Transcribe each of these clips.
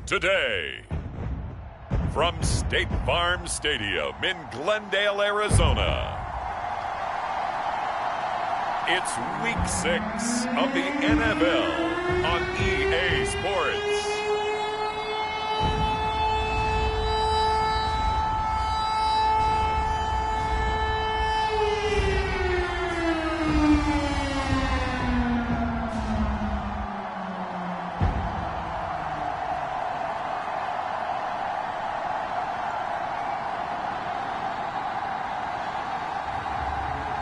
today. From State Farm Stadium in Glendale, Arizona, it's Week 6 of the NFL on EA Sports.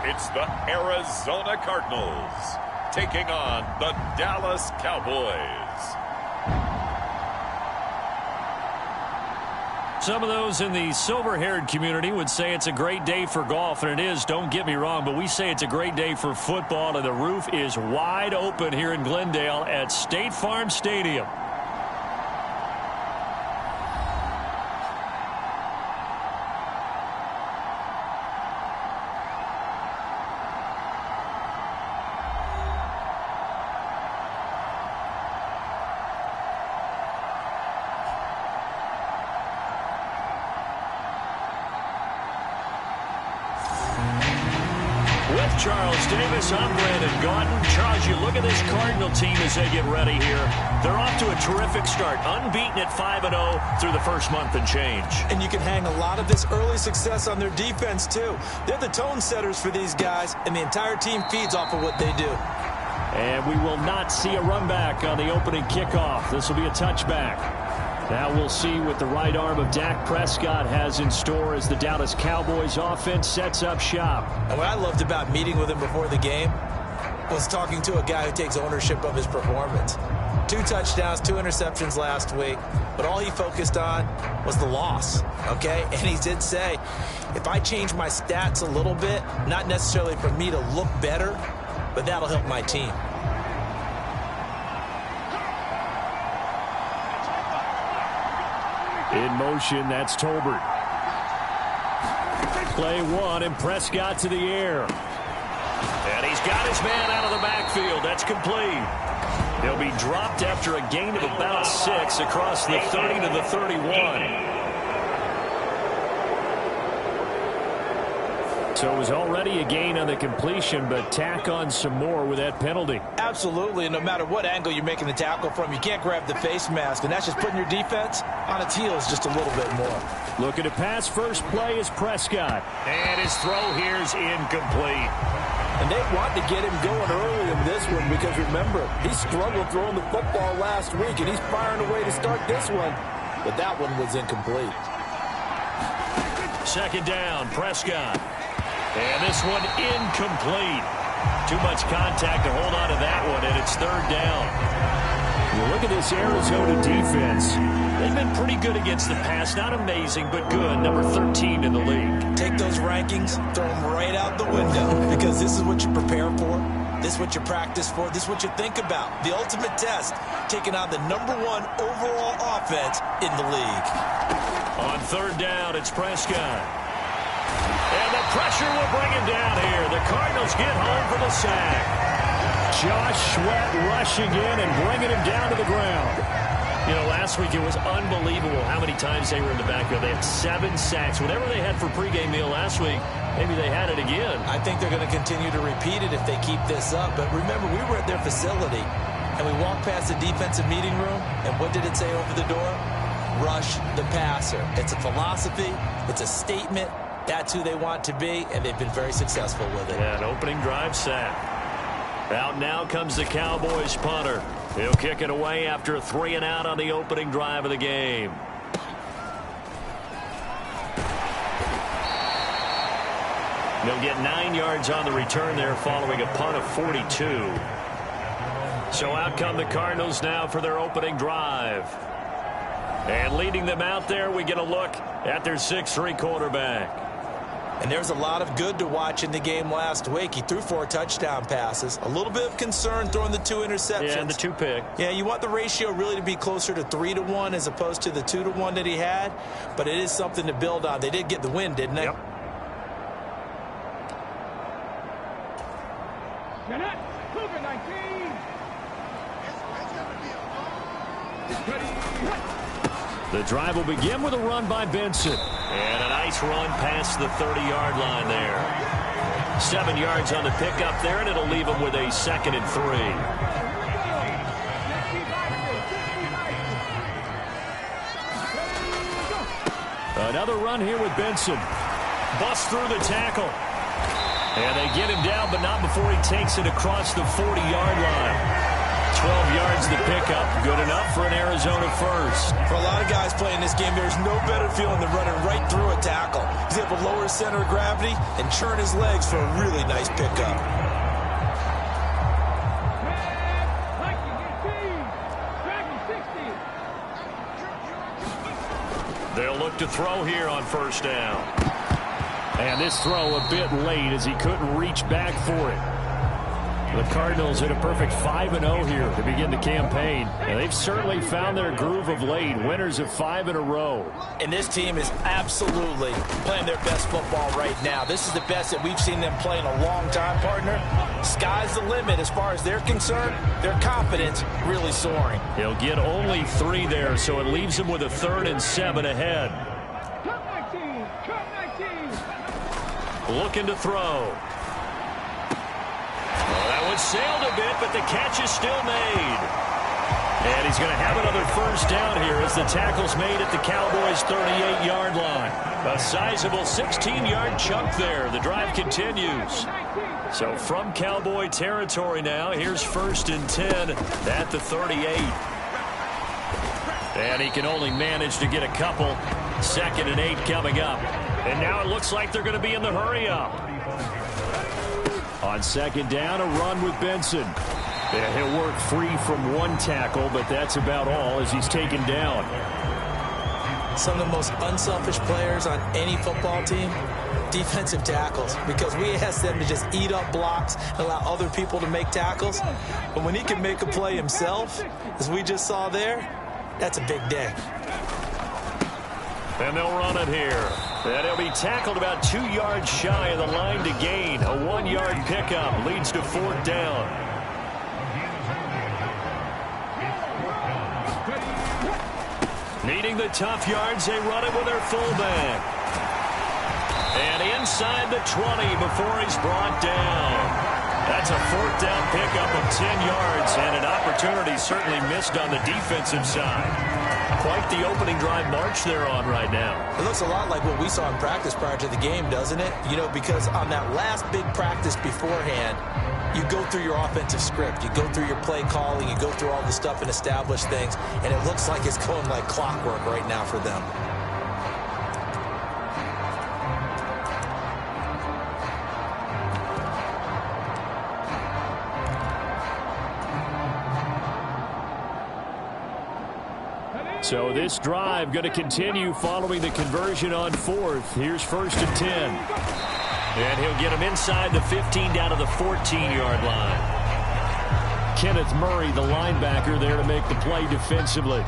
It's the Arizona Cardinals taking on the Dallas Cowboys. Some of those in the silver-haired community would say it's a great day for golf, and it is, don't get me wrong, but we say it's a great day for football, and the roof is wide open here in Glendale at State Farm Stadium. With Charles Davis, I'm Brandon Gaudin. Charles, you look at this Cardinal team as they get ready here. They're off to a terrific start, unbeaten at 5-0 through the first month and change. And you can hang a lot of this early success on their defense, too. They're the tone setters for these guys, and the entire team feeds off of what they do. And we will not see a run back on the opening kickoff. This will be a touchback. Now we'll see what the right arm of Dak Prescott has in store as the Dallas Cowboys offense sets up shop. And what I loved about meeting with him before the game was talking to a guy who takes ownership of his performance. 2 touchdowns, 2 interceptions last week, but all he focused on was the loss, okay? And he did say, if I change my stats a little bit, not necessarily for me to look better, but that'll help my team. In motion, that's Tolbert. Play 1, and Prescott to the air. And he's got his man out of the backfield. That's complete. He'll be dropped after a gain of about 6 across the 30 to the 31. So it was already a gain on the completion, but tack on some more with that penalty. Absolutely, and no matter what angle you're making the tackle from, you can't grab the face mask, and that's just putting your defense on its heels just a little bit more. Looking to pass first play is Prescott. And his throw here is incomplete. And they want to get him going early in this one because, remember, he struggled throwing the football last week, and he's firing away to start this one. But that one was incomplete. Second down, Prescott. And this one incomplete. Too much contact to hold on to that one, and it's third down. You look at this Arizona defense. They've been pretty good against the pass. Not amazing, but good. Number 13 in the league. Take those rankings, throw them right out the window, because this is what you prepare for. This is what you practice for. This is what you think about. The ultimate test, taking on the #1 overall offense in the league. On third down, it's Prescott. And the pressure will bring him down here. The Cardinals get home for the sack. Josh Sweat rushing in and bringing him down to the ground. You know, last week it was unbelievable how many times they were in the backfield. They had 7 sacks. Whatever they had for pregame meal last week, maybe they had it again. I think they're going to continue to repeat it if they keep this up. But remember, we were at their facility, and we walked past the defensive meeting room, and what did it say over the door? Rush the passer. It's a philosophy. It's a statement. That's who they want to be, and they've been very successful with it. Yeah, an opening drive sack. Out now comes the Cowboys punter. He'll kick it away after a 3-and-out on the opening drive of the game. They'll get 9 yards on the return there following a punt of 42. So out come the Cardinals now for their opening drive. And leading them out there, we get a look at their 6'3" quarterback. And there's a lot of good to watch in the game last week. He threw 4 touchdown passes. A little bit of concern throwing the 2 interceptions. Yeah, and the 2 pick. Yeah, you want the ratio really to be closer to 3-1 as opposed to the 2-1 that he had. But it is something to build on. They did get the win, didn't they? Yep. The drive will begin with a run by Benson. And a nice run past the 30-yard line there. 7 yards on the pickup there, and it'll leave him with a 2nd and 3. Another run here with Benson. Busts through the tackle. And they get him down, but not before he takes it across the 40-yard line. 12 yards to pick up. Good enough for an Arizona first. For a lot of guys playing this game, there's no better feeling than running right through a tackle. He's able to lower his center of gravity and churn his legs for a really nice pickup. They'll look to throw here on first down. And this throw a bit late as he couldn't reach back for it. The Cardinals hit a perfect 5-0 here to begin the campaign. And they've certainly found their groove of late. Winners of 5 in a row. And this team is absolutely playing their best football right now. This is the best that we've seen them play in a long time, partner. Sky's the limit as far as they're concerned. Their confidence really soaring. He'll get only 3 there, so it leaves him with a 3rd and 7 ahead. Looking to throw. Well, that one sailed a bit, but the catch is still made. And he's going to have another first down here as the tackle's made at the Cowboys' 38-yard line. A sizable 16-yard chunk there. The drive continues. So from Cowboy territory now, here's 1st and 10 at the 38. And he can only manage to get a couple. 2nd and 8 coming up. And now it looks like they're going to be in the hurry-up. On 2nd down, a run with Benson. And he'll work free from 1 tackle, but that's about all as he's taken down. Some of the most unselfish players on any football team, defensive tackles, because we ask them to just eat up blocks and allow other people to make tackles. But when he can make a play himself, as we just saw there, that's a big day. And they'll run it here. And he'll be tackled about 2 yards shy of the line to gain. A 1-yard pickup leads to 4th down. Needing the tough yards, they run it with their fullback. And inside the 20 before he's brought down. That's a 4th down pickup of 10 yards, and an opportunity certainly missed on the defensive side. Quite the opening drive march they're on right now. It looks a lot like what we saw in practice prior to the game, doesn't it? You know, because on that last big practice beforehand, you go through your offensive script. You go through your play calling. You go through all the stuff and establish things. And it looks like it's going like clockwork right now for them. So this drive going to continue following the conversion on 4th. Here's 1st and 10. And he'll get him inside the 15 down to the 14-yard line. Kenneth Murray, the linebacker, there to make the play defensively.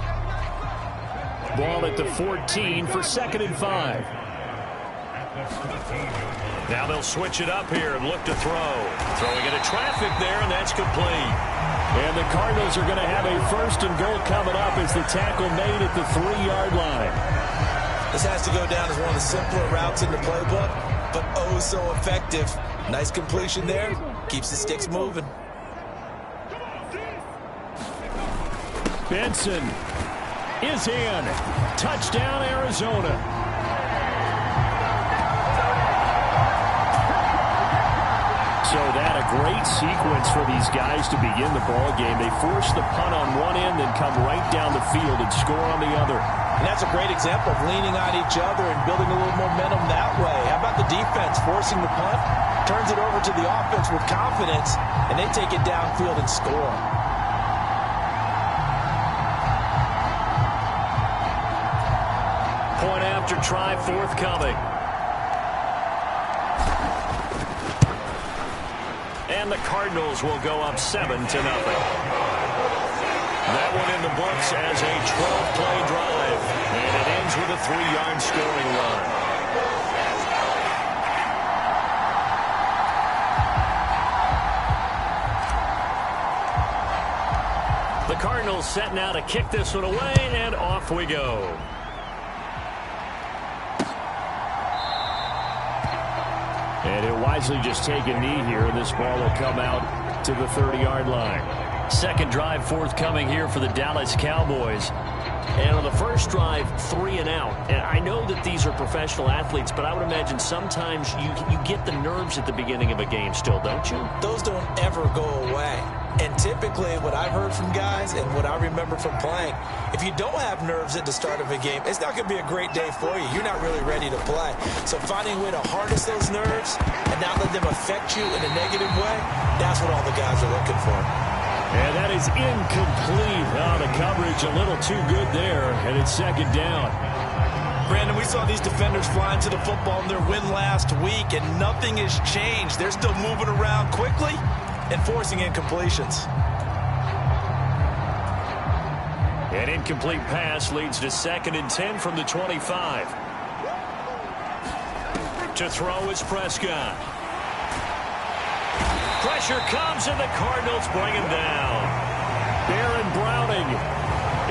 Ball at the 14 for 2nd and 5. Now they'll switch it up here and look to throw. Throwing into traffic there, and that's complete. And the Cardinals are going to have a 1st and goal coming up as the tackle made at the 3-yard line. This has to go down as one of the simpler routes in the playbook, but oh so effective. Nice completion there. Keeps the sticks moving. Benson is in. Touchdown, Arizona. So that a great sequence for these guys to begin the ball game. They force the punt on one end, then come right down the field and score on the other. And that's a great example of leaning on each other and building a little momentum that way. How about the defense forcing the punt? Turns it over to the offense with confidence, and they take it downfield and score. Point after try forthcoming. And the Cardinals will go up 7-0. That one in the books as a 12-play drive. And it ends with a 3-yard scoring run. The Cardinals set now to kick this one away, and off we go. And he'll wisely just take a knee here, and this ball will come out to the 30-yard line. Second drive forthcoming here for the Dallas Cowboys. And on the first drive, 3 and out. And I know that these are professional athletes, but I would imagine sometimes you get the nerves at the beginning of a game still, don't you? Those don't ever go away. And typically what I've heard from guys and what I remember from playing, if you don't have nerves at the start of a game, it's not going to be a great day for you. You're not really ready to play. So finding a way to harness those nerves and not let them affect you in a negative way, that's what all the guys are looking for. And that is incomplete. Oh, the coverage a little too good there, and it's second down. Brandon, we saw these defenders flying to the football in their win last week, and nothing has changed. They're still moving around quickly and forcing incompletions. An incomplete pass leads to 2nd and 10 from the 25. To throw is Prescott. Pressure comes, and the Cardinals bring him down. Baron Browning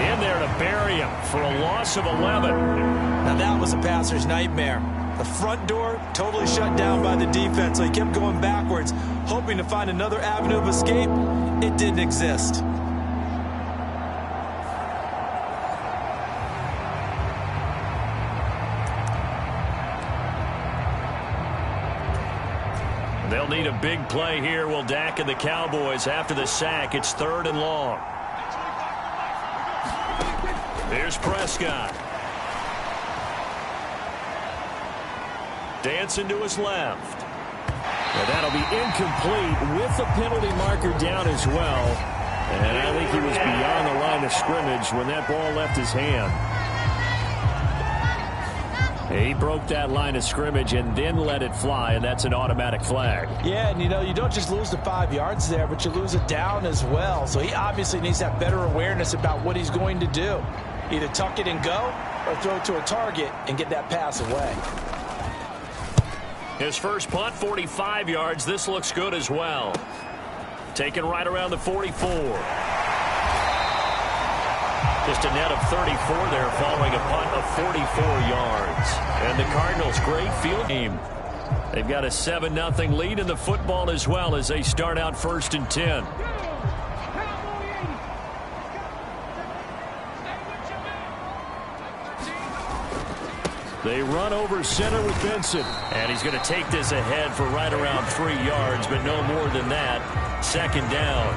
in there to bury him for a loss of 11. Now that was a passer's nightmare. The front door totally shut down by the defense, so he kept going backwards, hoping to find another avenue of escape. It didn't exist. They'll need a big play here, will Dak and the Cowboys. After the sack, it's 3rd and long. Here's Prescott. Dancing to his left. And that'll be incomplete with the penalty marker down as well. And I think he was beyond the line of scrimmage when that ball left his hand. He broke that line of scrimmage and then let it fly, and that's an automatic flag. Yeah, and you don't just lose the 5 yards there, but you lose it down as well. So he obviously needs to have better awareness about what he's going to do. Either tuck it and go or throw it to a target and get that pass away. His first punt, 45 yards. This looks good as well. Taken right around the 44. Just a net of 34 there following a punt of 44 yards. And the Cardinals, great field game. They've got a 7-0 lead in the football as well as they start out 1st and 10. They run over center with Benson. And he's going to take this ahead for right around 3 yards, but no more than that. 2nd down.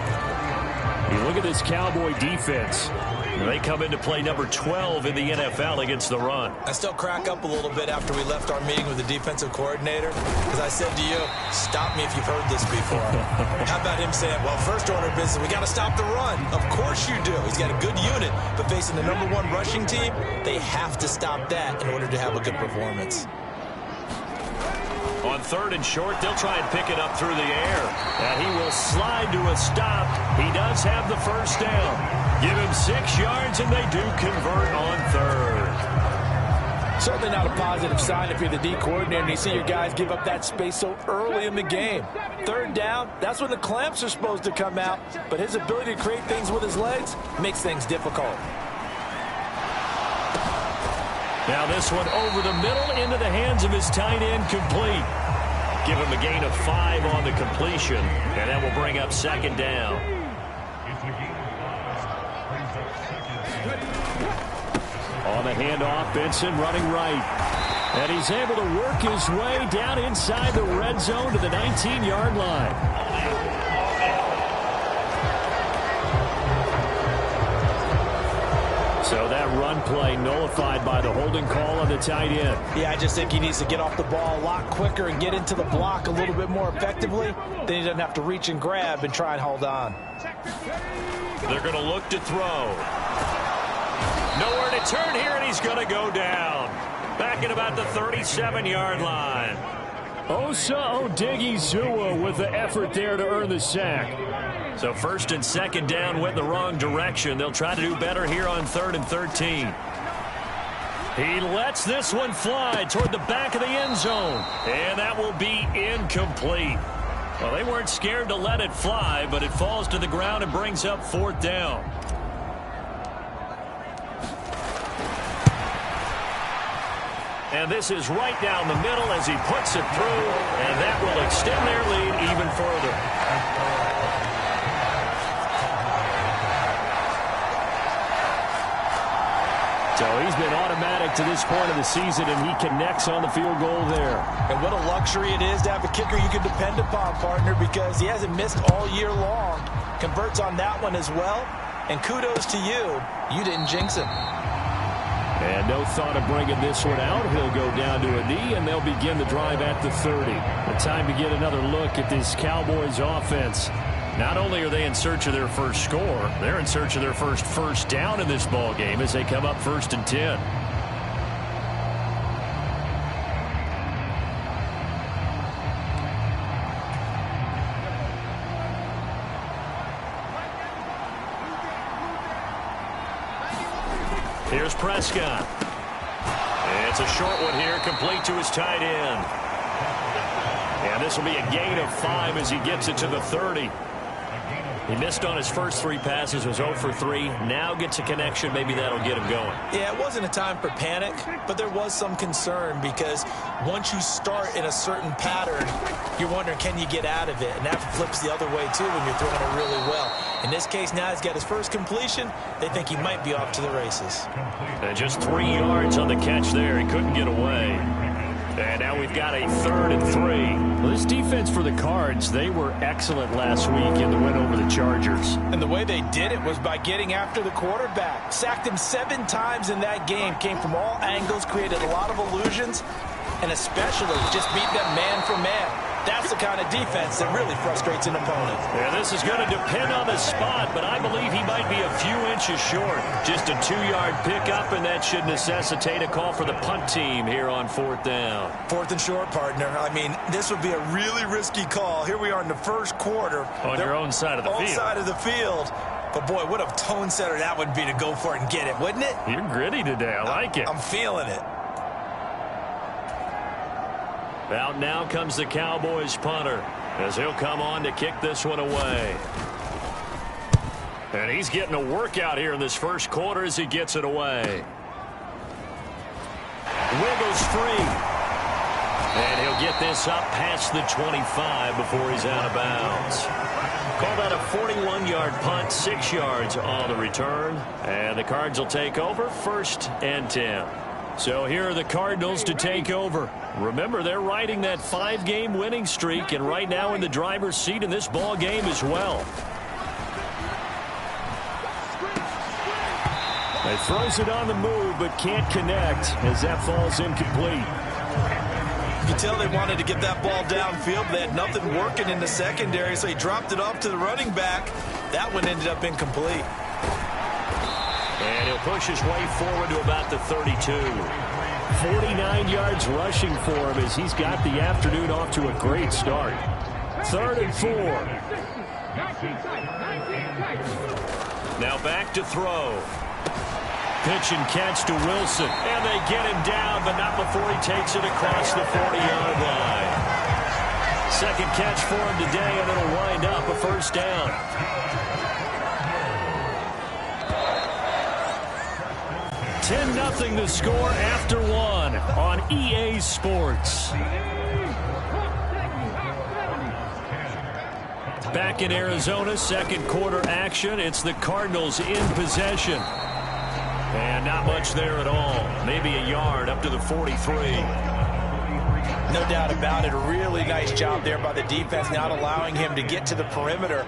You look at this Cowboy defense. They come into play number 12 in the NFL against the run. I still crack up a little bit after we left our meeting with the defensive coordinator, because I said to you, stop me if you've heard this before. How about him saying, well, first order of business, we got to stop the run. Of course you do. He's got a good unit, but facing the number 1 rushing team, they have to stop that in order to have a good performance. On 3rd and short, they'll try and pick it up through the air. And he will slide to a stop. He does have the first down. Give him 6 yards, and they do convert on 3rd. Certainly not a positive sign if you're the D coordinator and you see your guys give up that space so early in the game. 3rd down, that's when the clamps are supposed to come out. But his ability to create things with his legs makes things difficult. Now this one over the middle into the hands of his tight end, complete. Give him a gain of 5 on the completion, and that will bring up 2nd down. On the handoff, Benson running right. And he's able to work his way down inside the red zone to the 19-yard line. So that run play nullified by the holding call on the tight end. Yeah, I just think he needs to get off the ball a lot quicker and get into the block a little bit more effectively. Then he doesn't have to reach and grab and try and hold on. They're going to look to throw. Nowhere to turn here, and he's going to go down. Back at about the 37-yard line. Osa Odigizua with the effort there to earn the sack. So 1st and 2nd down went the wrong direction. They'll try to do better here on 3rd and 13. He lets this one fly toward the back of the end zone. And that will be incomplete. Well, they weren't scared to let it fly, but it falls to the ground and brings up 4th down. And this is right down the middle as he puts it through, and that will extend their lead even further. So he's been automatic to this point of the season, and he connects on the field goal there. And what a luxury it is to have a kicker you can depend upon, partner, because he hasn't missed all year long. Converts on that one as well, and kudos to you. You didn't jinx him. And no thought of bringing this one out. He'll go down to a knee, and they'll begin the drive at the 30. The time to get another look at this Cowboys offense. Not only are they in search of their first score, they're in search of their first down in this ball game as they come up 1st and 10. Here's Prescott. It's a short one here, complete to his tight end. And this will be a gain of 5 as he gets it to the 30. He missed on his first 3 passes, was 0 for 3. Now gets a connection. Maybe that'll get him going. Yeah, it wasn't a time for panic, but there was some concern because once you start in a certain pattern, you're wondering, can you get out of it? And that flips the other way, too, when you're throwing it really well. In this case, now he's got his first completion. They think he might be off to the races. And just 3 yards on the catch there. He couldn't get away. And now we've got a 3rd and 3. Well, this defense for the Cards, they were excellent last week in the win over the Chargers. And the way they did it was by getting after the quarterback. Sacked him 7 times in that game. Came from all angles, created a lot of illusions, and especially just beat them man for man. That's the kind of defense that really frustrates an opponent. Yeah, this is going to depend on the spot, but I believe he might be a few inches short. Just a 2-yard pickup, and that should necessitate a call for the punt team here on 4th down. 4th and short, partner. I mean, this would be a really risky call. Here we are in the first quarter. On your own side of the field. Own side of the field. But, boy, what a tone setter that would be to go for it and get it, wouldn't it? You're gritty today. I like it. I'm feeling it. Out now comes the Cowboys punter as he'll come on to kick this one away. And he's getting a workout here in this first quarter as he gets it away. Wiggles free. And he'll get this up past the 25 before he's out of bounds. Call that a 41-yard punt, 6 yards on the return. And the Cards will take over 1st and 10. So here are the Cardinals to take over. Remember, they're riding that 5-game winning streak, and right now in the driver's seat in this ball game as well. He throws it on the move, but can't connect as that falls incomplete. You can tell they wanted to get that ball downfield. They had nothing working in the secondary, so he dropped it off to the running back. That one ended up incomplete. And he'll push his way forward to about the 32. 49 yards rushing for him as he's got the afternoon off to a great start. 3rd and 4. Now back to throw. Pitch and catch to Wilson. And they get him down, but not before he takes it across the 40-yard line. Second catch for him today, and it'll wind up a 1st down. 10-0 the score after 1 on EA Sports. Back in Arizona, second quarter action. It's the Cardinals in possession. And not much there at all. Maybe a yard up to the 43. No doubt about it. A really nice job there by the defense, not allowing him to get to the perimeter.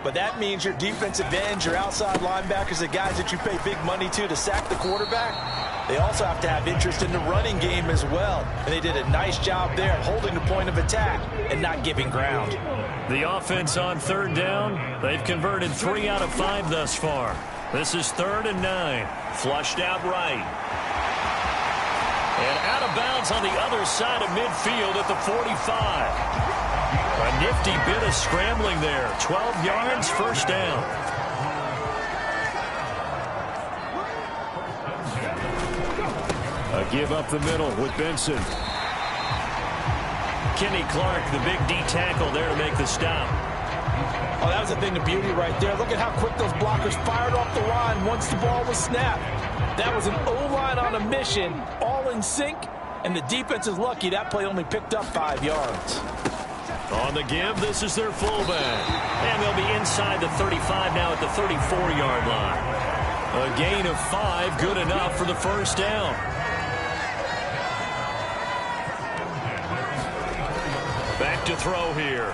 But that means your defensive ends, your outside linebackers, the guys that you pay big money to sack the quarterback, they also have to have interest in the running game as well. And they did a nice job there of holding the point of attack and not giving ground. The offense on 3rd down, they've converted 3 out of 5 thus far. This is 3rd and 9. Flushed out right. And out of bounds on the other side of midfield at the 45. A nifty bit of scrambling there. 12 yards, 1st down. A give up the middle with Benson. Kenny Clark, the big D tackle there to make the stop. Oh, that was a thing of beauty right there. Look at how quick those blockers fired off the line once the ball was snapped. That was an O-line on a mission, all in sync, And the defense is lucky that play only picked up 5 yards. On the give, this is their fullback. And they'll be inside the 35 now at the 34-yard line. A gain of 5, good enough for the first down. Back to throw here.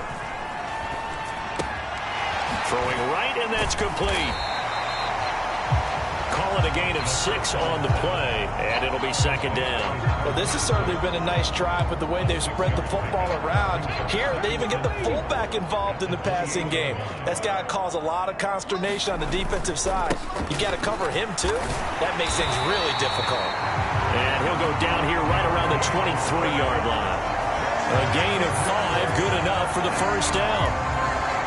Throwing right, and that's complete. Call it a gain of 6 on the play, and it'll be second down. Well, this has certainly been a nice drive with the way they've spread the football around. Here, they even get the fullback involved in the passing game. That's got to cause a lot of consternation on the defensive side. You got to cover him, too. That makes things really difficult. And he'll go down here right around the 23-yard line. A gain of 5, good enough for the first down.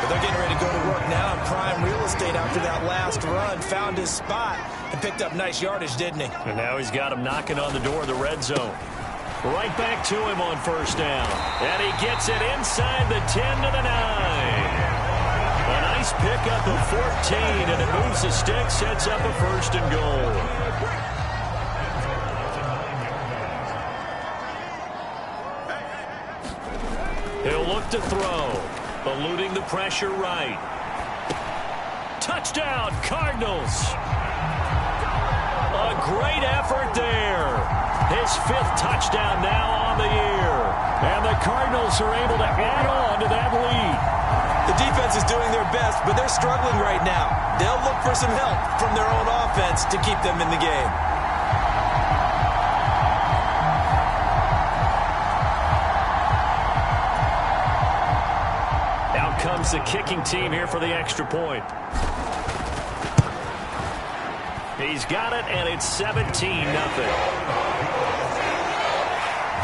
But they're getting ready to go to work now in prime real estate after that last run. Found his spot and picked up nice yardage, didn't he? And now he's got him knocking on the door of the red zone. Right back to him on first down. And he gets it inside the 10 to the 9. A nice pickup of 14, and it moves the stick, sets up a first and goal. He'll look to throw. Eluding the pressure right. Touchdown, Cardinals. A great effort there. His 5th touchdown now on the year. And the Cardinals are able to add on to that lead. The defense is doing their best, but they're struggling right now. They'll look for some help from their own offense to keep them in the game. Comes the kicking team here for the extra point. He's got it, and it's 17-0.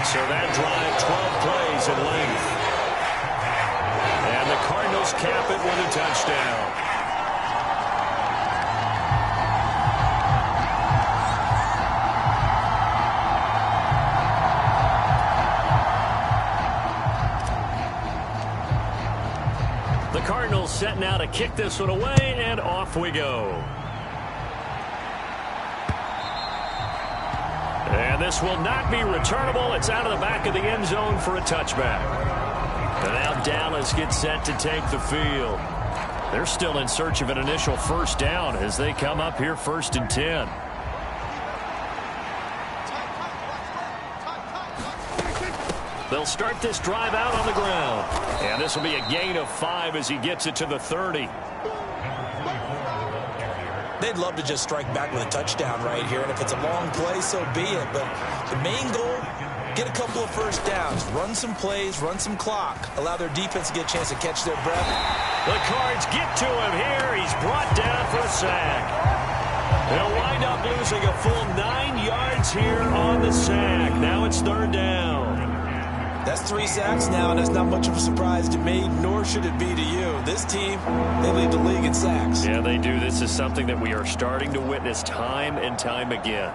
So that drive, 12 plays in length. And the Cardinals cap it with a touchdown. Cardinals set now to kick this one away, and off we go. And this will not be returnable. It's out of the back of the end zone for a touchback. And now Dallas gets set to take the field. They're still in search of an initial first down as they come up here 1st and 10. They'll start this drive out on the ground. And this will be a gain of 5 as he gets it to the 30. They'd love to just strike back with a touchdown right here. And if it's a long play, so be it. But the main goal, get a couple of first downs. Run some plays, run some clock. Allow their defense to get a chance to catch their breath. The Cards get to him here. He's brought down for a sack. They'll wind up losing a full 9 yards here on the sack. Now it's 3rd down. That's 3 sacks now, and that's not much of a surprise to me, nor should it be to you. This team, they lead the league in sacks. Yeah, they do. This is something that we are starting to witness time and time again.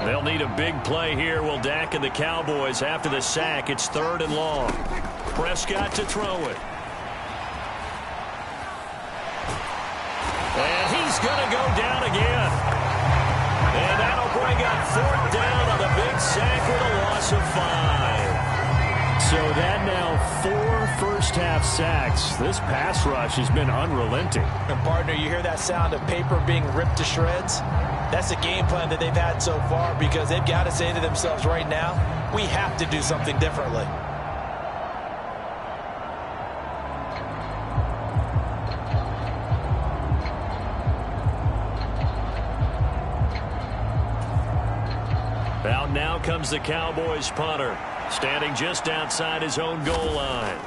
They'll need a big play here. Will Dak and the Cowboys after the sack. It's 3rd and long. Prescott to throw it. And he's going to go down again. And that'll bring up 4th down on the big sack with a loss of 5. So that now 4 first-half sacks. This pass rush has been unrelenting. And, partner, you hear that sound of paper being ripped to shreds? That's the game plan that they've had so far because they've got to say to themselves right now, we have to do something differently. Out now comes the Cowboys punter, standing just outside his own goal line.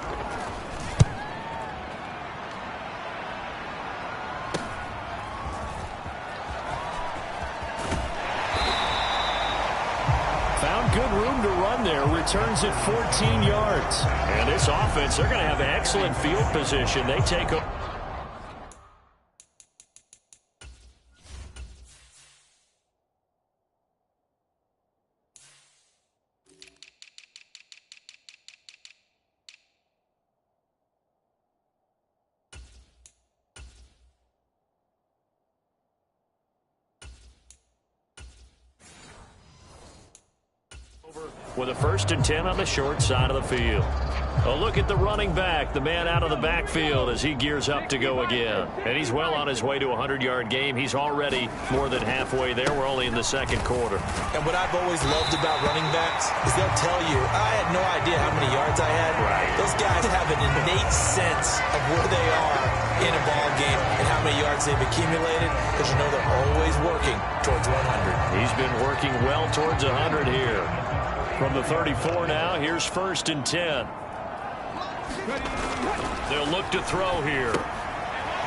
Found good room to run there, returns it 14 yards. And this offense, they're going to have excellent field position. They take over. with a 1st and 10 on the short side of the field. A look at the running back, the man out of the backfield as he gears up to go again. And he's well on his way to a 100-yard game. He's already more than halfway there. We're only in the 2nd quarter. And what I've always loved about running backs is they'll tell you, I had no idea how many yards I had. Right. Those guys have an innate sense of where they are in a ball game and how many yards they've accumulated, because you know they're always working towards 100. He's been working well towards 100 here. From the 34 now, here's 1st and 10. They'll look to throw here.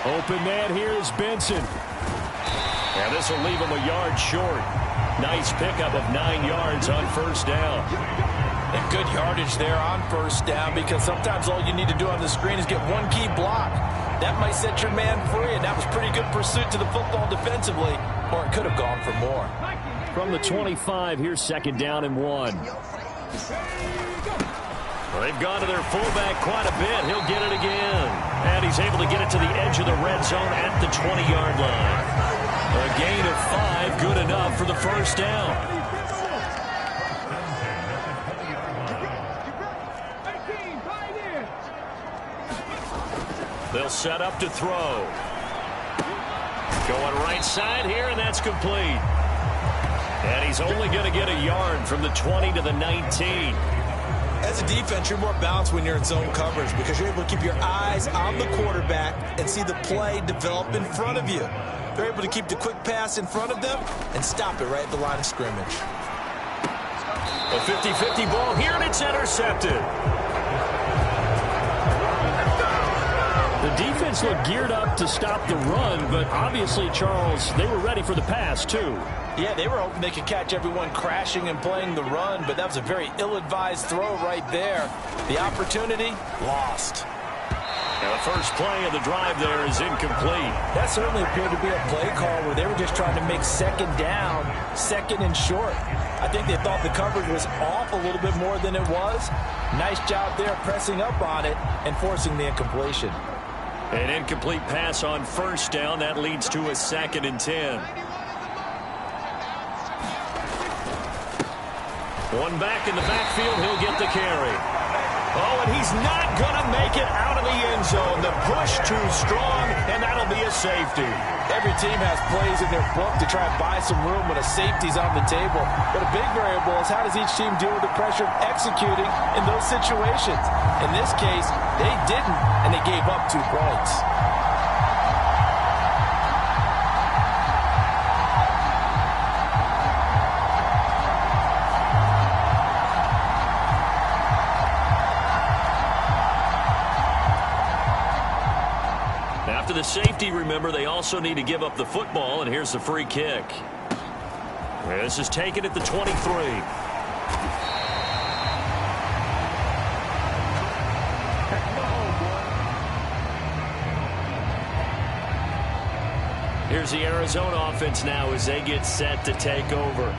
Open man here is Benson. And this will leave him a yard short. Nice pickup of 9 yards on 1st down. And good yardage there on 1st down, because sometimes all you need to do on the screen is get one key block. That might set your man free, and that was pretty good pursuit to the football defensively, or it could have gone for more. From the 25, here's 2nd down and 1. Well, they've gone to their fullback quite a bit. He'll get it again. And he's able to get it to the edge of the red zone at the 20-yard line. A gain of 5, good enough for the 1st down. They'll set up to throw. Going right side here, and that's complete. And he's only going to get a yard from the 20 to the 19. As a defense, you're more balanced when you're in zone coverage because you're able to keep your eyes on the quarterback and see the play develop in front of you. They're able to keep the quick pass in front of them and stop it right at the line of scrimmage. A 50-50 ball here, and it's intercepted. The defense looked geared up to stop the run, but obviously, Charles, they were ready for the pass, too. Yeah, they were hoping they could catch everyone crashing and playing the run, but that was a very ill-advised throw right there. The opportunity, lost. Now the first play of the drive there is incomplete. That certainly appeared to be a play call where they were just trying to make 2nd down, 2nd and short. I think they thought the coverage was off a little bit more than it was. Nice job there pressing up on it and forcing the incompletion. An incomplete pass on 1st down. That leads to a 2nd and 10. One back in the backfield. He'll get the carry. Oh, and he's not going to make it out of the end zone. The push too strong, and that'll be a safety. Every team has plays in their book to try and buy some room when a safety's on the table. But a big variable is how does each team deal with the pressure of executing in those situations. In this case, they didn't, and they gave up 2 points. After the safety, remember, they also need to give up the football, and here's the free kick. This is taken at the 23. Here's the Arizona offense now as they get set to take over.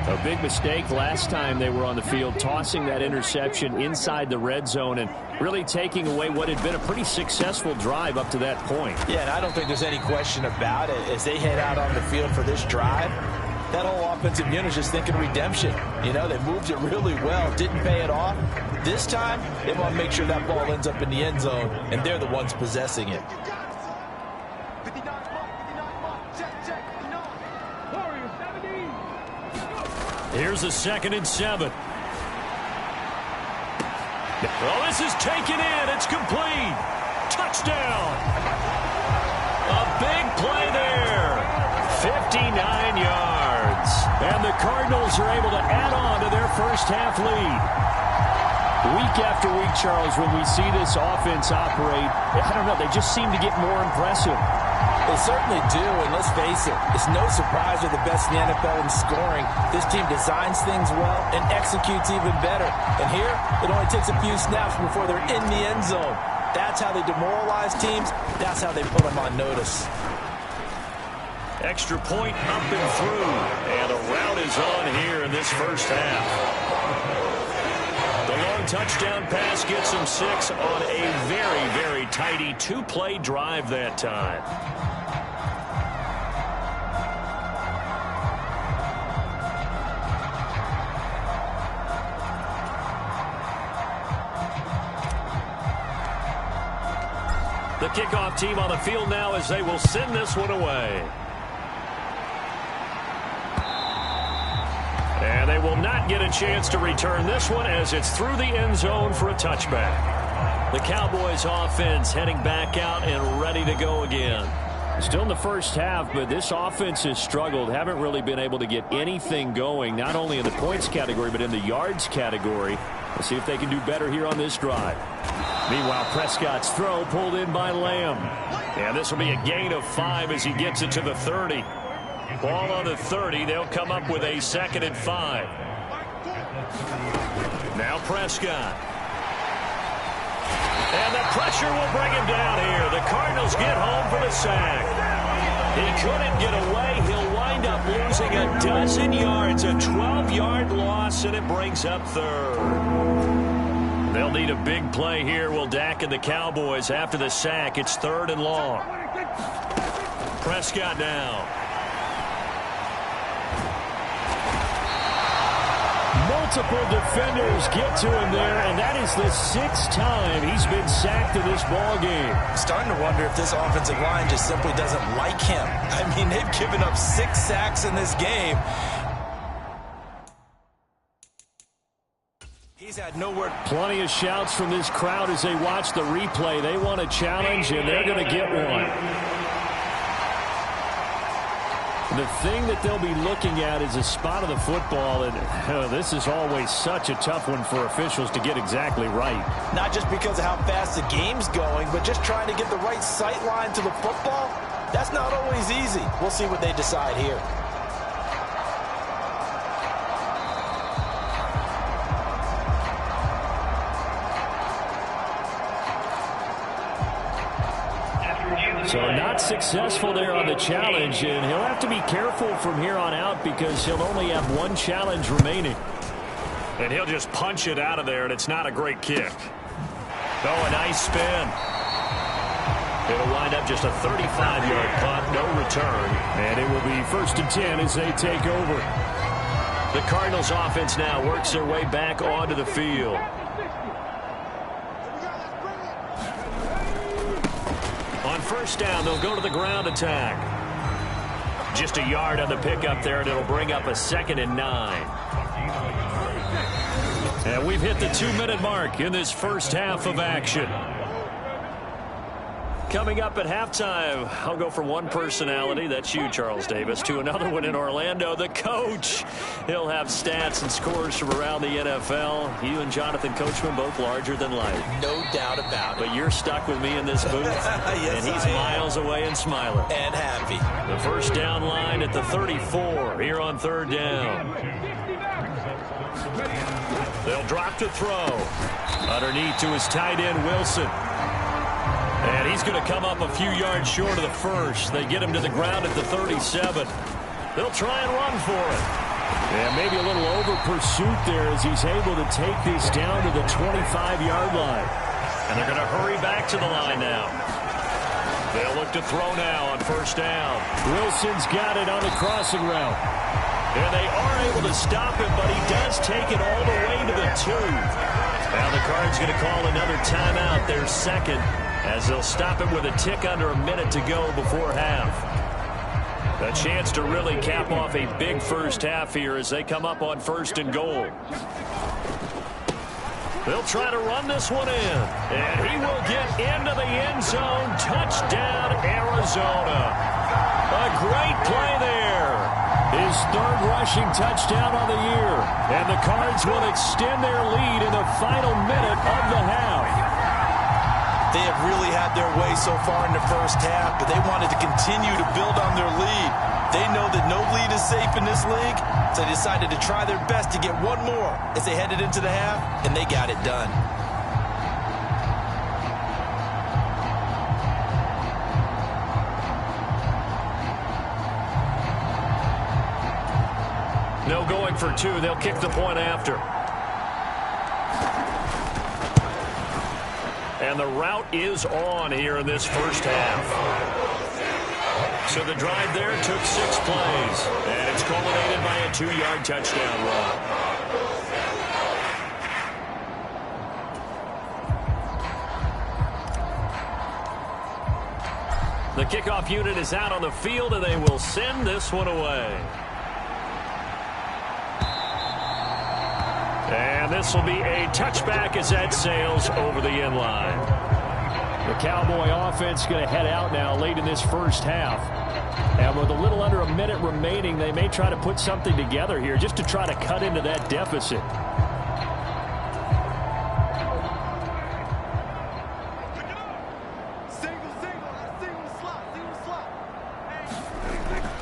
A big mistake last time they were on the field, tossing that interception inside the red zone and really taking away what had been a pretty successful drive up to that point. Yeah, and I don't think there's any question about it. As they head out on the field for this drive, that whole offensive unit is just thinking redemption. You know, they moved it really well, didn't pay it off. This time, they want to make sure that ball ends up in the end zone, and they're the ones possessing it. Here's a 2nd and 7. Well, this is taken in. It's complete. Touchdown. A big play there. 59 yards. And the Cardinals are able to add on to their first half lead. Week after week, Charles, when we see this offense operate, I don't know, they just seem to get more impressive. They certainly do, and let's face it, it's no surprise they're the best in the NFL in scoring. This team designs things well and executes even better. And here, it only takes a few snaps before they're in the end zone. That's how they demoralize teams. That's how they put them on notice. Extra point up and through, and a rout is on here in this first half. The long touchdown pass gets them 6 on a very, very tidy 2-play drive that time. The kickoff team on the field now as they will send this one away. And they will not get a chance to return this one as it's through the end zone for a touchback. The Cowboys offense heading back out and ready to go again. Still in the first half, but this offense has struggled. Haven't really been able to get anything going, not only in the points category, but in the yards category. Let's see if they can do better here on this drive. Meanwhile, Prescott's throw pulled in by Lamb. And this will be a gain of 5 as he gets it to the 30. Ball on the 30. They'll come up with a 2nd and 5. Now Prescott. And the pressure will bring him down here. The Cardinals get home for the sack. He couldn't get away. He'll wind up losing a dozen yards. A 12-yard loss, and it brings up 3rd. They'll need a big play here. Will Dak and the Cowboys after the sack. It's 3rd and long. Prescott now. Multiple defenders get to him there, and that is the 6th time he's been sacked in this ball game. I'm starting to wonder if this offensive line just simply doesn't like him. I mean, they've given up 6 sacks in this game. He's had nowhere. Plenty of shouts from this crowd as they watch the replay. They want a challenge, and they're going to get one. The thing that they'll be looking at is a spot of the football, and this is always such a tough one for officials to get exactly right. Not just because of how fast the game's going, but just trying to get the right sight line to the football. That's not always easy. We'll see what they decide here. So not successful there on the challenge, and he'll have to be careful from here on out because he'll only have 1 challenge remaining. And he'll just punch it out of there, and it's not a great kick. Oh, a nice spin. It'll wind up just a 35-yard punt, no return. And it will be 1st and 10 as they take over. The Cardinals offense now works their way back onto the field. On 1st down, they'll go to the ground attack. Just a yard on the pickup there, and it'll bring up a 2nd and 9. And we've hit the 2-minute mark in this first half of action. Coming up at halftime, I'll go from one personality, that's you, Charles Davis, to another one in Orlando, the coach. He'll have stats and scores from around the NFL. You and Jonathan Coachman both larger than life. No doubt about it. But you're stuck with me in this booth, yes, and he's miles away and smiling. And happy. The 1st down line at the 34 here on 3rd down. They'll drop to throw. Underneath to his tight end, Wilson. And he's going to come up a few yards short of the 1st. They get him to the ground at the 37. They'll try and run for it. And maybe a little over pursuit there as he's able to take this down to the 25-yard line. And they're going to hurry back to the line now. They'll look to throw now on 1st down. Wilson's got it on the crossing route. And they are able to stop him, but he does take it all the way to the 2. Now the Cards going to call another timeout, their 2nd. As they'll stop it with a tick under a minute to go before half. A chance to really cap off a big first half here as they come up on 1st and goal. They'll try to run this one in. And he will get into the end zone. Touchdown, Arizona. A great play there. His 3rd rushing touchdown on the year. And the Cards will extend their lead in the final minute of the half. They have really had their way so far in the first half, but they wanted to continue to build on their lead. They know that no lead is safe in this league, so they decided to try their best to get one more as they headed into the half, and they got it done. No going for 2. They'll kick the point after. And the route is on here in this first half. So the drive there took 6 plays. And it's culminated by a 2-yard touchdown run. kickoff unit is out on the field, and they will send this one away. And this will be a touchback as that sails over the end line. The Cowboy offense going to head out now late in this first half. And with a little under a minute remaining, they may try to put something together here just to try to cut into that deficit.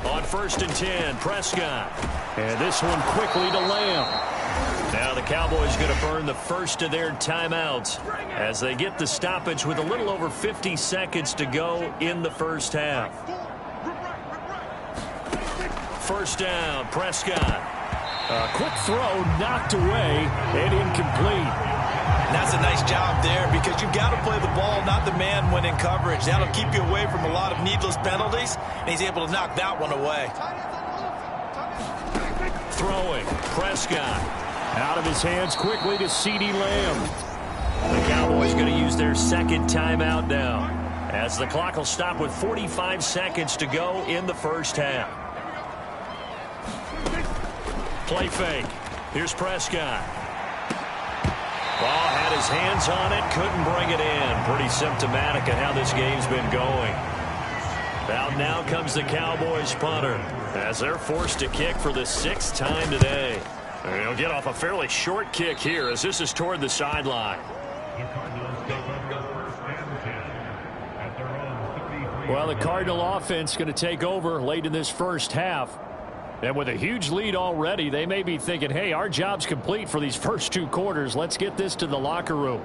On 1st and 10, Prescott. And this one quickly to Lamb. Now the Cowboys going to burn the first of their timeouts as they get the stoppage with a little over 50 seconds to go in the first half. First down, Prescott. A quick throw knocked away and incomplete. And that's a nice job there because you've got to play the ball, not the man when in coverage. That'll keep you away from a lot of needless penalties, and he's able to knock that one away. Throwing, Prescott. Out of his hands quickly to CeeDee Lamb. The Cowboys going to use their second timeout now as the clock will stop with 45 seconds to go in the first half. Play fake. Here's Prescott. Ball had his hands on it, couldn't bring it in. Pretty symptomatic of how this game's been going. Now comes the Cowboys punter as they're forced to kick for the 6th time today. They'll get off a fairly short kick here as this is toward the sideline. Well, the Cardinal offense going to take over late in this first half. And with a huge lead already, they may be thinking, hey, our job's complete for these first 2 quarters. Let's get this to the locker room.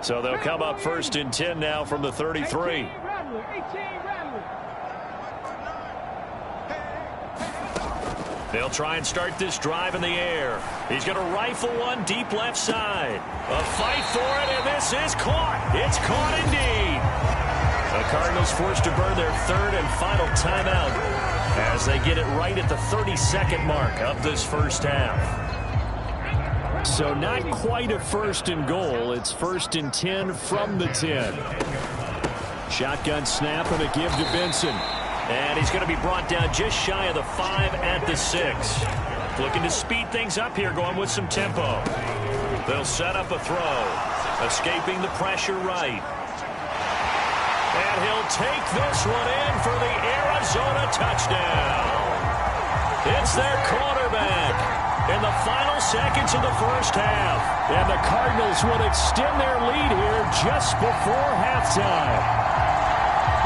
So they'll come up 1st and 10 now from the 33. They'll try and start this drive in the air. He's going to rifle one deep left side. A fight for it, and this is caught. It's caught indeed. The Cardinals forced to burn their 3rd and final timeout as they get it right at the 32nd mark of this first half. So not quite a 1st and goal. It's 1st and 10 from the 10. Shotgun snap and a give to Benson. And he's going to be brought down just shy of the 5 at the 6. Looking to speed things up here, going with some tempo. They'll set up a throw. Escaping the pressure right. And he'll take this one in for the Arizona touchdown. It's their quarterback in the final seconds of the first half. And the Cardinals will extend their lead here just before halftime.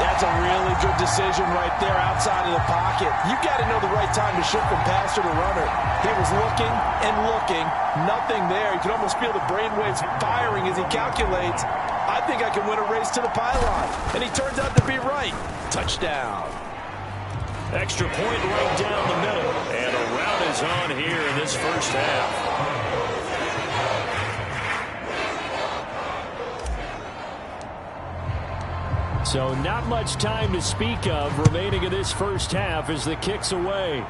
That's a really good decision right there outside of the pocket. You got to know the right time to shift from passer to runner. He was looking and looking, nothing there. You can almost feel the brainwaves firing as he calculates, I think I can win a race to the pylon. And he turns out to be right. Touchdown. Extra point right down the middle. And a rout is on here in this first half. So not much time to speak of remaining in this first half as the kick's away.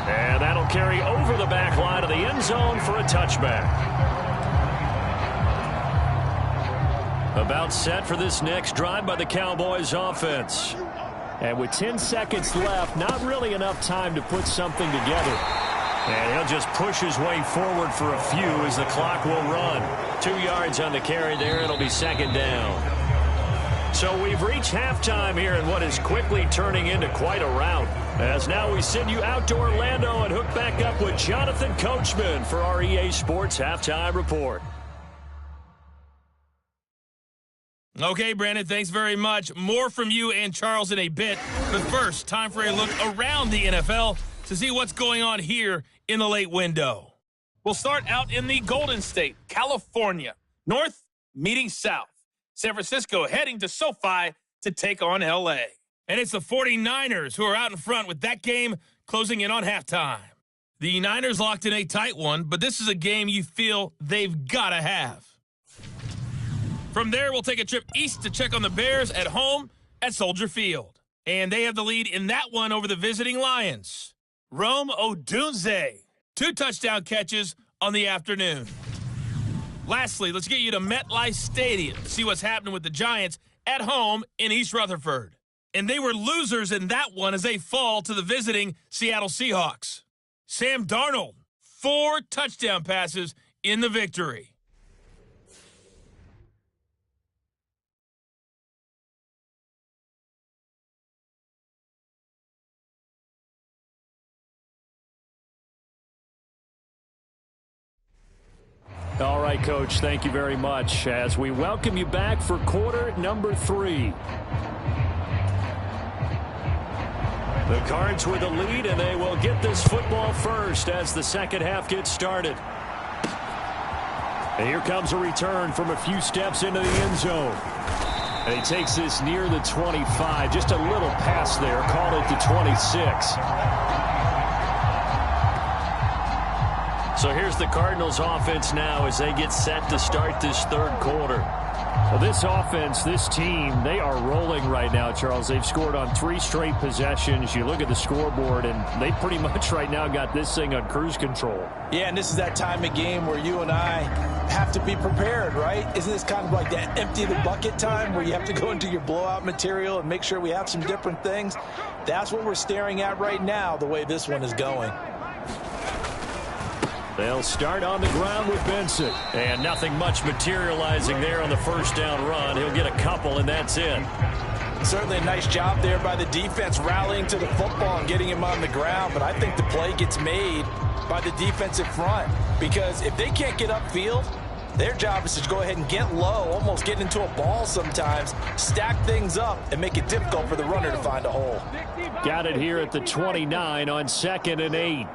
And that'll carry over the back line of the end zone for a touchback. About set for this next drive by the Cowboys offense. And with 10 seconds left, not really enough time to put something together. And he'll just push his way forward for a few as the clock will run. 2 yards on the carry there. It'll be second down. So we've reached halftime here in what is quickly turning into quite a rout. As now we send you out to Orlando and hook back up with Jonathan Coachman for our EA Sports Halftime Report. Okay, Brandon, thanks very much. More from you and Charles in a bit. But first, time for a look around the NFL to see what's going on here in the late window. We'll start out in the Golden State, California. North meeting South. San Francisco heading to SoFi to take on L.A. And it's the 49ers who are out in front with that game closing in on halftime. The Niners locked in a tight one, but this is a game you feel they've got to have. From there, we'll take a trip east to check on the Bears at home at Soldier Field. And they have the lead in that one over the visiting Lions. Rome Odunze, 2 touchdown catches on the afternoon. Lastly, let's get you to MetLife Stadium to see what's happening with the Giants at home in East Rutherford. And they were losers in that one as they fall to the visiting Seattle Seahawks. Sam Darnold, 4 touchdown passes in the victory. All right, Coach, thank you very much as we welcome you back for quarter number 3. The Cards with the lead, and they will get this football first as the second half gets started. And here comes a return from a few steps into the end zone. And he takes this near the 25. Just a little pass there, called it the 26. So here's the Cardinals offense now as they get set to start this third quarter. Well, this offense, this team, they are rolling right now, Charles. They've scored on 3 straight possessions. You look at the scoreboard, and they pretty much right now got this thing on cruise control. Yeah, and this is that time of game where you and I have to be prepared, right? Isn't this kind of like that empty the bucket time where you have to go into your blowout material and make sure we have some different things? That's what we're staring at right now, the way this one is going. They'll start on the ground with Benson. And nothing much materializing there on the first down run. He'll get a couple, and that's it. Certainly a nice job there by the defense rallying to the football and getting him on the ground. But I think the play gets made by the defensive front. Because if they can't get upfield, their job is to go ahead and get low, almost get into a ball sometimes, stack things up, and make it difficult for the runner to find a hole. Got it here at the 29 on 2nd and 8.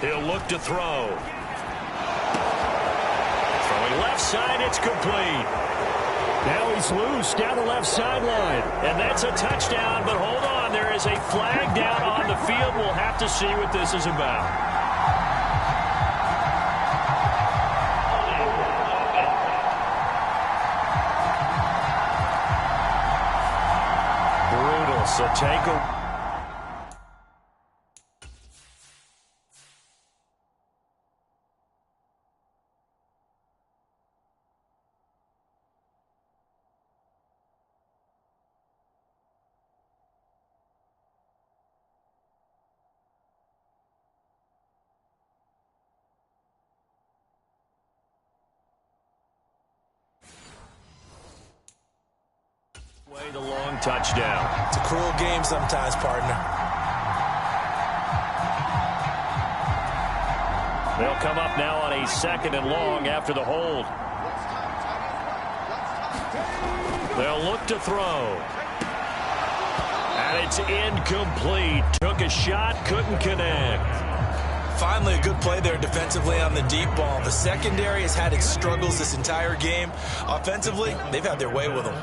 He'll look to throw. Throwing left side, it's complete. Now he's loose down the left sideline. And that's a touchdown, but hold on. There is a flag down on the field. We'll have to see what this is about. Brutal. So take a... The long touchdown. It's a cruel game sometimes, partner. They'll come up now on a 2nd and long after the hold. They'll look to throw. And it's incomplete. Took a shot, couldn't connect. Finally, a good play there defensively on the deep ball. The secondary has had its struggles this entire game. Offensively, they've had their way with them.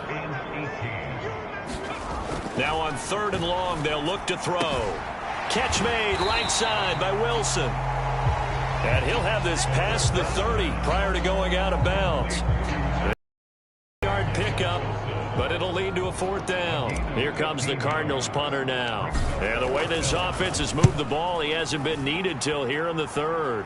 Now on 3rd and long, they'll look to throw. Catch made right side by Wilson. And he'll have this past the 30 prior to going out of bounds. Yard pickup, but it'll lead to a 4th down. Here comes the Cardinals punter now. And the way this offense has moved the ball, he hasn't been needed till here in the 3rd.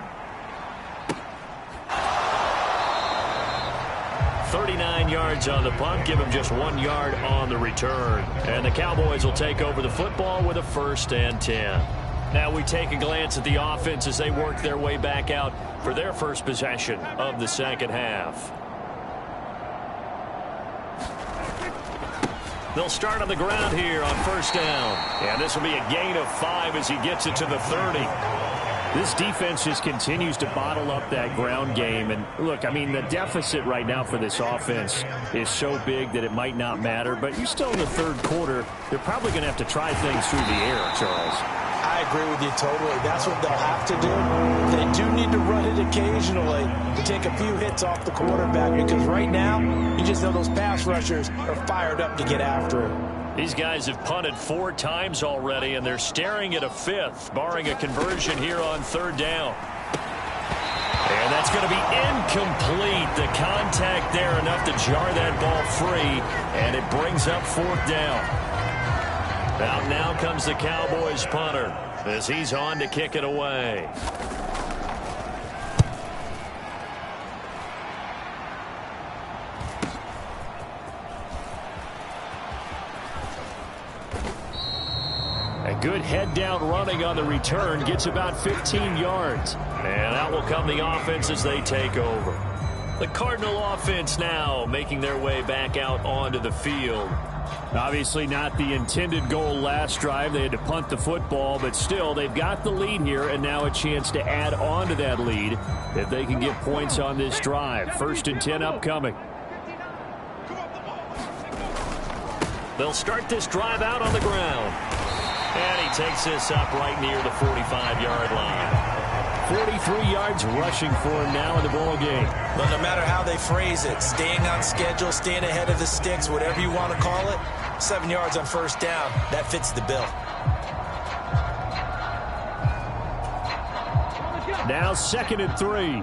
39 yards on the punt, give him just 1 yard on the return. And the Cowboys will take over the football with a 1st and 10. Now we take a glance at the offense as they work their way back out for their first possession of the second half. They'll start on the ground here on 1st down. And this will be a gain of 5 as he gets it to the 30. This defense just continues to bottle up that ground game. And, look, I mean, the deficit right now for this offense is so big that it might not matter. But you're still in the 3rd quarter. They're probably going to have to try things through the air, Charles. I agree with you totally. That's what they'll have to do. They do need to run it occasionally to take a few hits off the quarterback. Because right now, you just know those pass rushers are fired up to get after him. These guys have punted 4 times already, and they're staring at a 5th, barring a conversion here on 3rd down. And that's going to be incomplete. The contact there enough to jar that ball free, and it brings up fourth down. Out now comes the Cowboys punter as he's on to kick it away. A good head-down running on the return gets about 15 yards. And out will come the offense as they take over. The Cardinal offense now making their way back out onto the field. Obviously not the intended goal last drive. They had to punt the football, but still they've got the lead here and now a chance to add on to that lead if they can get points on this drive. 1st and 10 upcoming. They'll start this drive out on the ground. And he takes this up right near the 45-yard line. 43 yards rushing for him now in the ball game. But no matter how they phrase it, staying on schedule, staying ahead of the sticks, whatever you want to call it, 7 yards on 1st down, that fits the bill. Now 2nd and 3.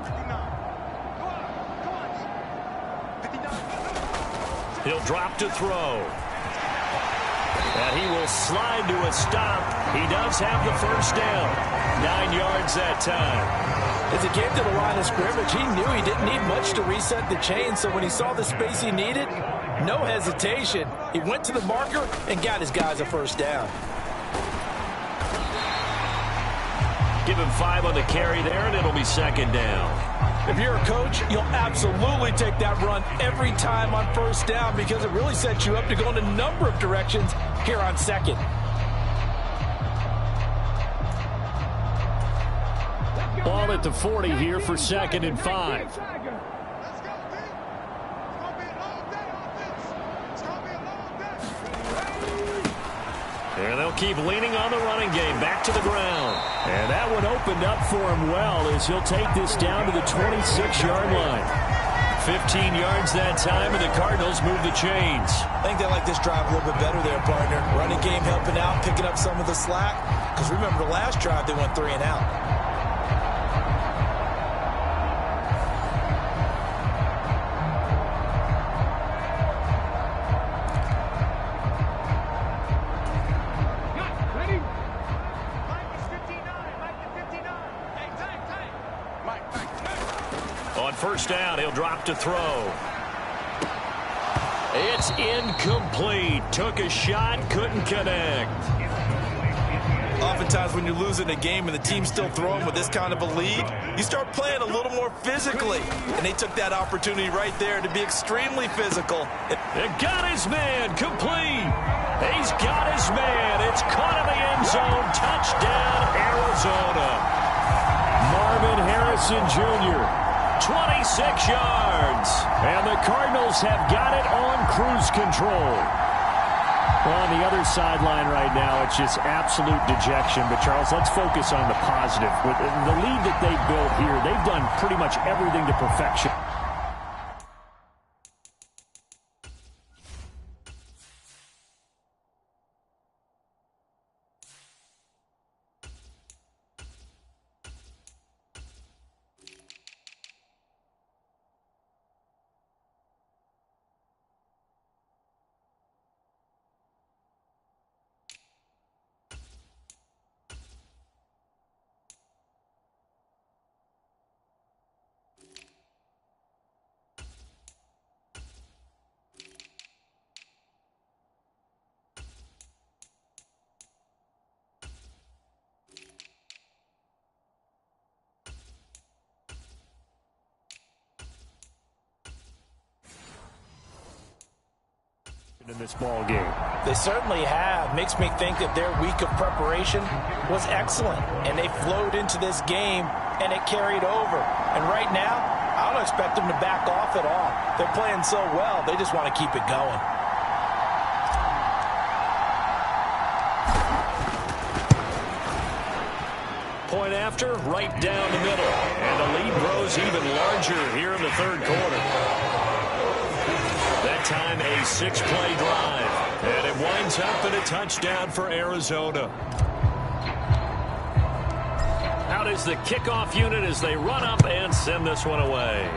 He'll drop to throw. And he will slide to a stop. He does have the 1st down. 9 yards that time. As he came to the line of scrimmage, he knew he didn't need much to reset the chain, so when he saw the space he needed, no hesitation. He went to the marker and got his guys a 1st down. Give him 5 on the carry there, and it'll be 2nd down. If you're a coach, you'll absolutely take that run every time on 1st down because it really sets you up to go in a number of directions here on 2nd. Ball at the 40 here for 2nd and 5. And they'll keep leaning on the running game. Back to the ground. And that one opened up for him well as he'll take this down to the 26-yard line. 15 yards that time, and the Cardinals move the chains. I think they like this drive a little bit better there, partner. Running game helping out, picking up some of the slack. Because remember, the last drive, they went 3 and out. On 1st down, he'll drop to throw. It's incomplete. Took a shot, couldn't connect. Oftentimes when you're losing a game and the team's still throwing with this kind of a lead, you start playing a little more physically. And they took that opportunity right there to be extremely physical. It got his man, complete. He's got his man. It's caught in the end zone. Touchdown, Arizona. Marvin Harrison Jr., 26 yards. And the Cardinals have got it on cruise control. Well, on the other sideline right now, it's just absolute dejection. But, Charles, let's focus on the positive. With the lead that they built here, they've done pretty much everything to perfection. In this ball game. They certainly have. Makes me think that their week of preparation was excellent, and they flowed into this game, and it carried over. And right now, I don't expect them to back off at all. They're playing so well, they just want to keep it going. Point after, right down the middle. And the lead grows even larger here in the 3rd quarter. That time a 6-play drive. And it winds up in a touchdown for Arizona. Out is the kickoff unit as they run up and send this one away.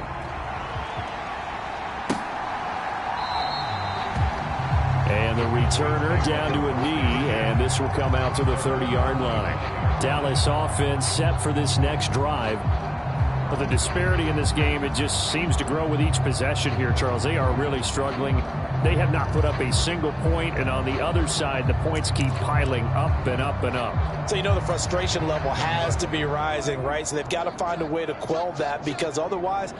And the returner down to a knee, and this will come out to the 30-yard line. Dallas offense set for this next drive. But the disparity in this game, it just seems to grow with each possession here, Charles. They are really struggling. They have not put up a single point, and on the other side, the points keep piling up and up and up. So you know the frustration level has to be rising, right? So they've got to find a way to quell that, because otherwise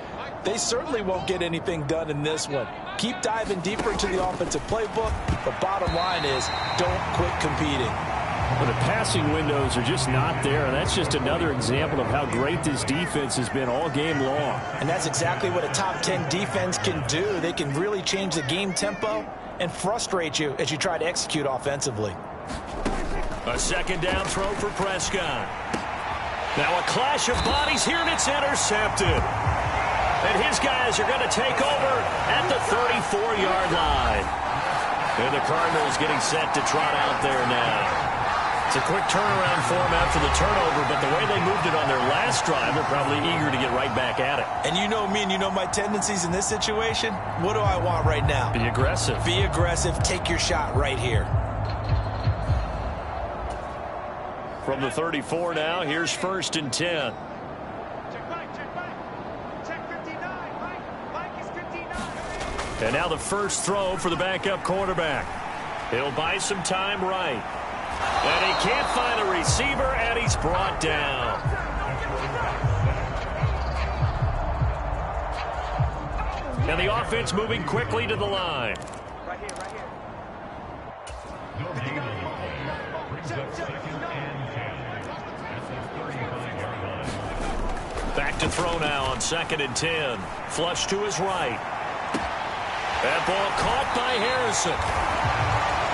they certainly won't get anything done in this one. Keep diving deeper into the offensive playbook. The bottom line is don't quit competing. But the passing windows are just not there, and that's just another example of how great this defense has been all game long. And that's exactly what a top 10 defense can do. They can really change the game tempo and frustrate you as you try to execute offensively. A second down throw for Prescott. Now a clash of bodies here, and it's intercepted. And his guys are going to take over at the 34-yard line. And the Cardinals getting set to trot out there now. It's a quick turnaround for them after the turnover, but the way they moved it on their last drive, they're probably eager to get right back at it. And you know me, and you know my tendencies in this situation. What do I want right now? Be aggressive. Be aggressive. Take your shot right here. From the 34 now, here's 1st and 10. And now the first throw for the backup quarterback. He'll buy some time right. And he can't find a receiver, and he's brought down. And the offense moving quickly to the line. Right here. Back to throw now on 2nd and 10. Flush to his right. That ball caught by Harrison.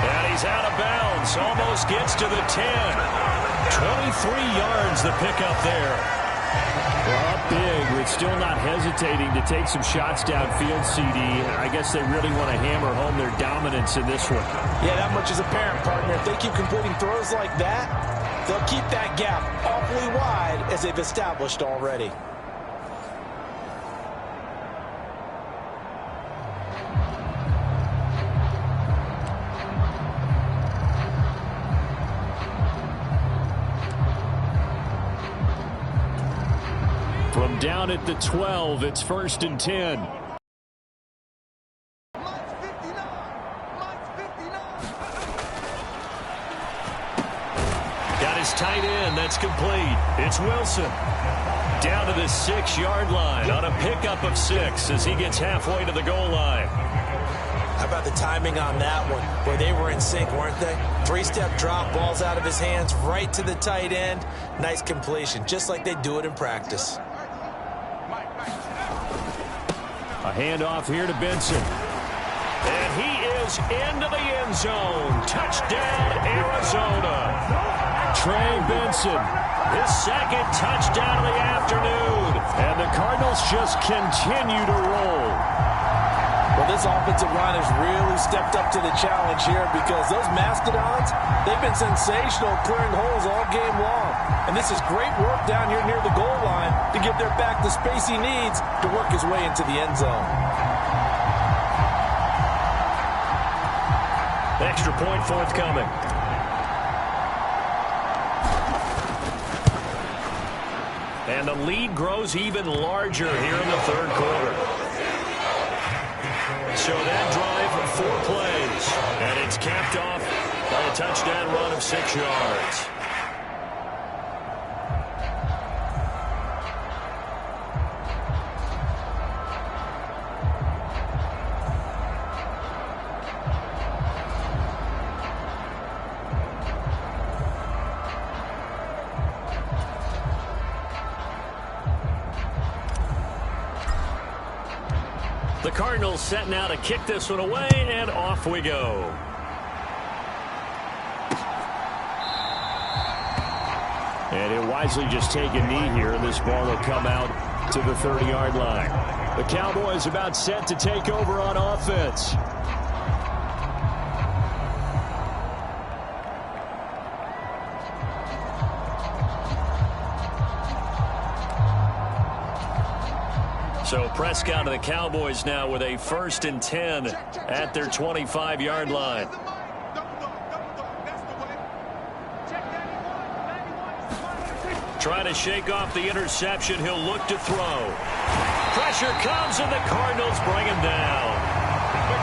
And he's out of bounds. Almost gets to the 10. 23 yards the pickup there. Well, up big, but still not hesitating to take some shots downfield, CD. I guess they really want to hammer home their dominance in this one. Yeah, that much is apparent, partner. If they keep completing throws like that, they'll keep that gap awfully wide as they've established already. From down at the 12, it's 1st and 10. Got his tight end. That's complete. It's Wilson. Down to the 6-yard line on a pickup of 6 as he gets halfway to the goal line. How about the timing on that one, where they were in sync, weren't they? 3-step drop, balls out of his hands, right to the tight end. Nice completion, just like they do it in practice. A handoff here to Benson. And he is into the end zone. Touchdown, Arizona. Trey Benson. His 2nd touchdown of the afternoon. And the Cardinals just continue to roll. Well, this offensive line has really stepped up to the challenge here, because those Mastodons, they've been sensational clearing holes all game long. And this is great work down here near the goal line to give their back the space he needs to work his way into the end zone. Extra point forthcoming. And the lead grows even larger here in the 3rd quarter. So that drive, 4 plays. And it's capped off by a touchdown run of 6 yards. The Cardinals set now to kick this one away, and off we go. And he'll wisely just take a knee here, and this ball will come out to the 30-yard line. The Cowboys about set to take over on offense. So Prescott of the Cowboys now with a 1st and 10 at their 25-yard line. Trying to shake off the interception. He'll look to throw. Pressure comes, and the Cardinals bring him down.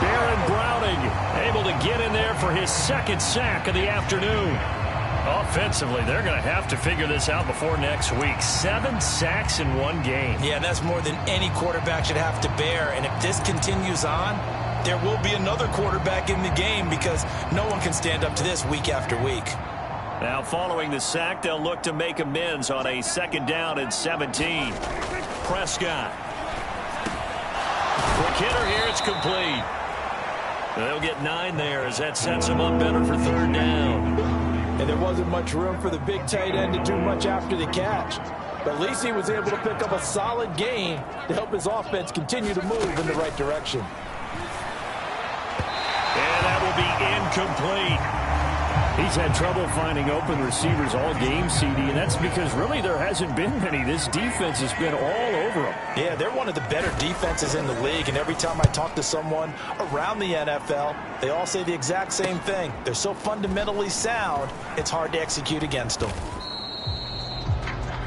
Baron Browning able to get in there for his 2nd sack of the afternoon. Offensively, they're going to have to figure this out before next week. 7 sacks in 1 game. Yeah, that's more than any quarterback should have to bear. And if this continues on, there will be another quarterback in the game because no one can stand up to this week after week. Now, following the sack, they'll look to make amends on a 2nd down and 17. Prescott. Quick hitter here. It's complete. They'll get 9 there as that sets them up better for 3rd down. And there wasn't much room for the big tight end to do much after the catch. But at least he was able to pick up a solid gain to help his offense continue to move in the right direction. And that will be incomplete. He's had trouble finding open receivers all game, CD, and that's because really there hasn't been many. This defense has been all over them. Yeah, they're one of the better defenses in the league, and every time I talk to someone around the NFL, they all say the exact same thing. They're so fundamentally sound, it's hard to execute against them.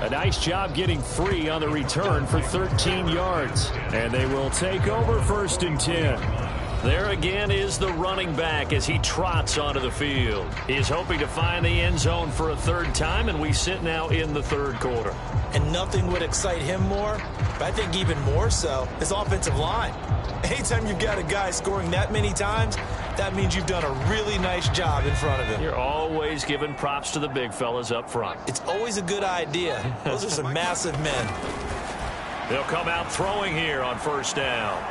A nice job getting free on the return for 13 yards. And they will take over 1st and 10. There again is the running back as he trots onto the field. He is hoping to find the end zone for a 3rd time, and we sit now in the 3rd quarter. And nothing would excite him more, but I think even more so, his offensive line. Anytime you've got a guy scoring that many times, that means you've done a really nice job in front of him. You're always giving props to the big fellas up front. It's always a good idea. Those are some massive men. They'll come out throwing here on 1st down.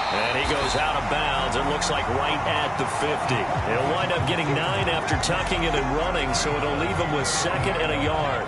And he goes out of bounds. It looks like right at the 50. He'll wind up getting 9 after tucking it and running, so it'll leave him with 2nd and a yard.